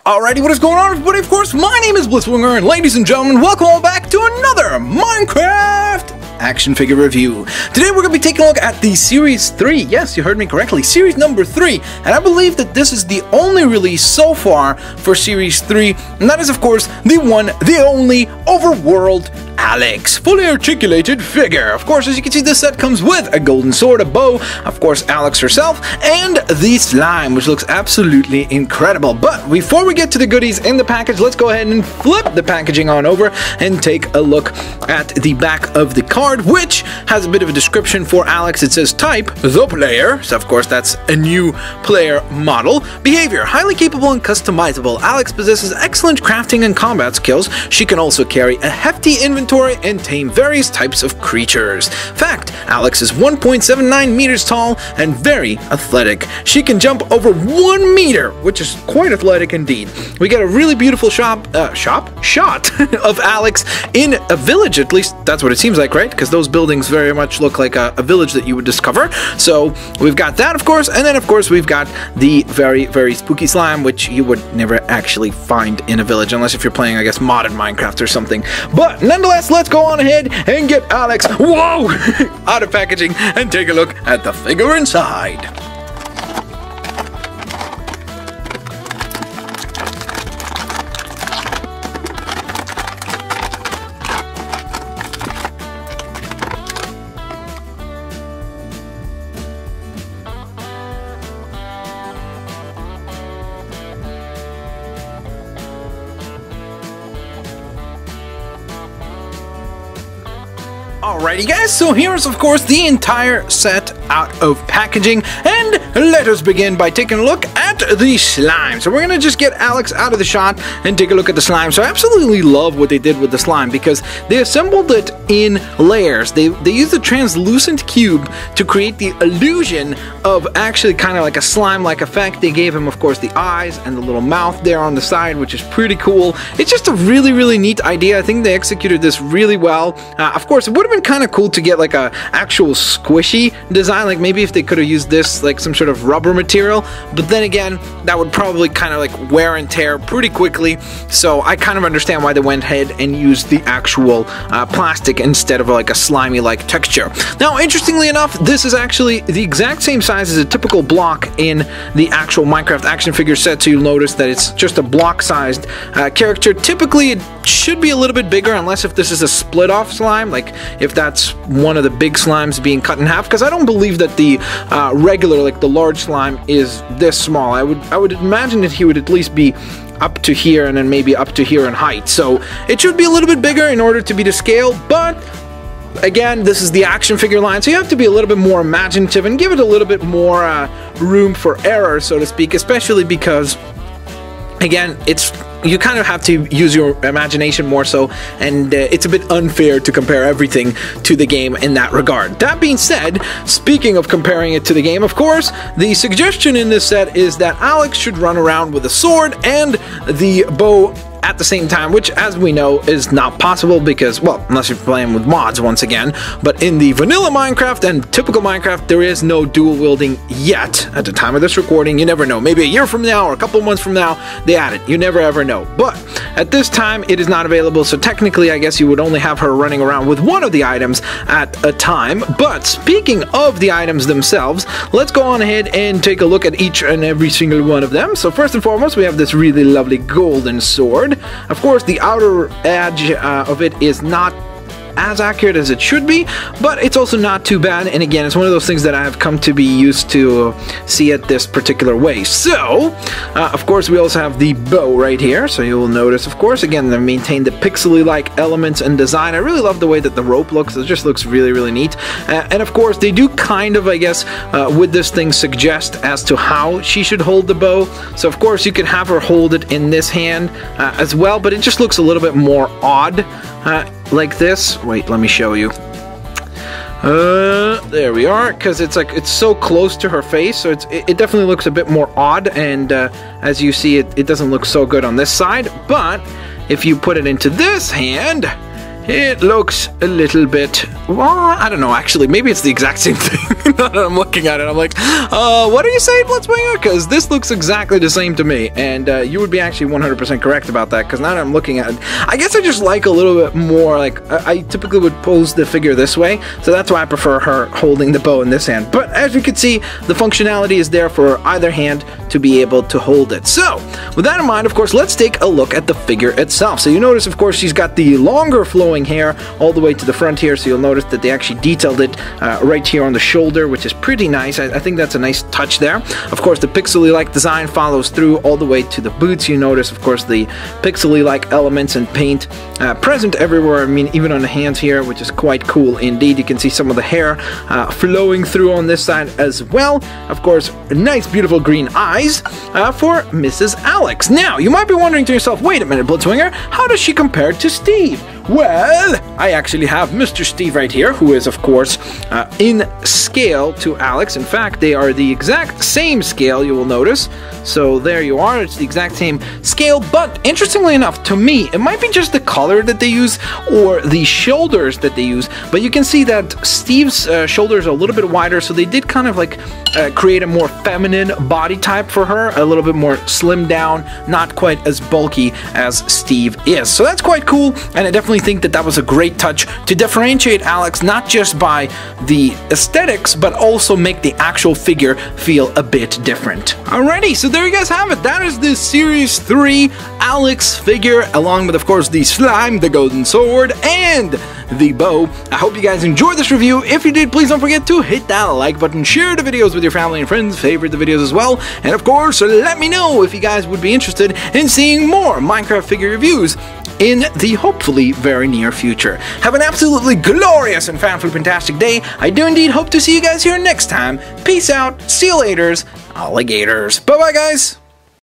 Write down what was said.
Alrighty, what is going on, everybody? Of course, my name is Blitzwinger, and ladies and gentlemen, welcome all back to another Minecraft action figure review. Today we're going to be taking a look at the Series 3. Yes, you heard me correctly, Series number 3. And I believe that this is the only release so far for Series 3, and that is, of course, the one, the only Overworld Alex, fully articulated figure. Of course, as you can see, this set comes with a golden sword, a bow, of course, Alex herself, and the slime, which looks absolutely incredible. But before we get to the goodies in the package, let's go ahead and flip the packaging on over and take a look at the back of the card, which has a bit of a description for Alex. It says type, the player, so of course that's a new player model. Behavior, highly capable and customizable. Alex possesses excellent crafting and combat skills. She can also carry a hefty inventory and tame various types of creatures. Fact, Alex is 1.79 meters tall and very athletic. She can jump over 1 meter, which is quite athletic indeed. We get a really beautiful shot of Alex in a village, at least that's what it seems like, right? Because those buildings very much look like a village that you would discover. So we've got that, of course, and then of course we've got the very, very spooky slime, which you would never actually find in a village, unless if you're playing, I guess, modded Minecraft or something. But nonetheless, let's go on ahead and get Alex, whoa, out of packaging and take a look at the figure inside. Alrighty guys, so here's of course the entire set out of packaging, and let us begin by taking a look at the slime. So we're gonna just get Alex out of the shot and take a look at the slime. So I absolutely love what they did with the slime because they assembled it in layers. They used a translucent cube to create the illusion of actually kind of like a slime-like effect. They gave him, of course, the eyes and the little mouth there on the side, which is pretty cool. It's just a really, really neat idea. I think they executed this really well. Of course, it would have been kind of cool to get like a actual squishy design, like maybe if they could have used this like some sort of rubber material, but then again, that would probably kind of like wear and tear pretty quickly. So I kind of understand why they went ahead and used the actual plastic instead of like a slimy like texture. Now, interestingly enough, this is actually the exact same size as a typical block in the actual Minecraft action figure set, so you'll notice that it's just a block sized character. Typically it should be a little bit bigger, unless if this is a split off slime, like if that's one of the big slimes being cut in half, because I don't believe that the regular, like the large slime, is this small. I would imagine that he would at least be up to here and then maybe up to here in height, so it should be a little bit bigger in order to be to scale. But again, this is the action figure line, so you have to be a little bit more imaginative and give it a little bit more room for error, so to speak, especially because, again, you kind of have to use your imagination more so, and it's a bit unfair to compare everything to the game in that regard. That being said, speaking of comparing it to the game, of course, the suggestion in this set is that Alex should run around with a sword and the bow at the same time, which, as we know, is not possible because, well, unless you're playing with mods once again, but in the vanilla Minecraft and typical Minecraft, there is no dual wielding yet. At the time of this recording, you never know. Maybe a year from now or a couple months from now, they add it. You never ever know. But at this time, it is not available, so technically, I guess you would only have her running around with one of the items at a time. But speaking of the items themselves, let's go on ahead and take a look at each and every single one of them. So first and foremost, we have this really lovely golden sword. Of course, the outer edge of it is not as accurate as it should be, but it's also not too bad, and again, it's one of those things that I've come to be used to see it this particular way. So, of course, we also have the bow right here, so you will notice, of course, again, they maintain the pixely-like elements and design. I really love the way that the rope looks. It just looks really, really neat, and of course, they do kind of, I guess, with this thing suggest as to how she should hold the bow. So, of course, you can have her hold it in this hand as well, but it just looks a little bit more odd like this. Wait, let me show you. There we are, because it's like it's so close to her face, so it definitely looks a bit more odd, and as you see, it doesn't look so good on this side. But if you put it into this hand, it looks a little bit, well, I don't know, actually, maybe it's the exact same thing. Now that I'm looking at it, I'm like, what are you saying, Blitzwinger? Because this looks exactly the same to me, and you would be actually 100% correct about that, because now that I'm looking at it, I guess I just like a little bit more, like, I typically would pose the figure this way, so that's why I prefer her holding the bow in this hand. But as you can see, the functionality is there for either hand to be able to hold it. So, with that in mind, of course, let's take a look at the figure itself. So you notice, of course, she's got the longer flowing hair all the way to the front here, so you'll notice that they actually detailed it right here on the shoulder, which is pretty nice. I think that's a nice touch there. Of course, the pixely-like design follows through all the way to the boots. You notice, of course, the pixely-like elements and paint present everywhere. I mean, even on the hands here, which is quite cool indeed. You can see some of the hair flowing through on this side as well. Of course, nice, beautiful green eyes for Mrs. Alex. Now, you might be wondering to yourself, wait a minute, Blitzwinger, how does she compare to Steve? Well, I actually have Mr. Steve right here, who is, of course, in scale to Alex. In fact, they are the exact same scale, you will notice. So there you are, it's the exact same scale, but interestingly enough, to me, it might be just the color that they use or the shoulders that they use, but you can see that Steve's shoulders are a little bit wider, so they did kind of like create a more feminine body type for her, a little bit more slimmed down, not quite as bulky as Steve is. So that's quite cool, and I definitely think that that was a great touch to differentiate Alex, not just by the aesthetics, but also make the actual figure feel a bit different. Alrighty, so there you guys have it. That is the Series 3 Alex figure, along with, of course, the slime, the golden sword, and the bow. I hope you guys enjoyed this review. If you did, please don't forget to hit that like button, share the videos with your family and friends, favorite the videos as well, and of course, let me know if you guys would be interested in seeing more Minecraft figure reviews in the hopefully very near future. Have an absolutely glorious and fantastic day. I do indeed hope to see you guys here next time. Peace out. See you laters, alligators. Bye-bye, guys.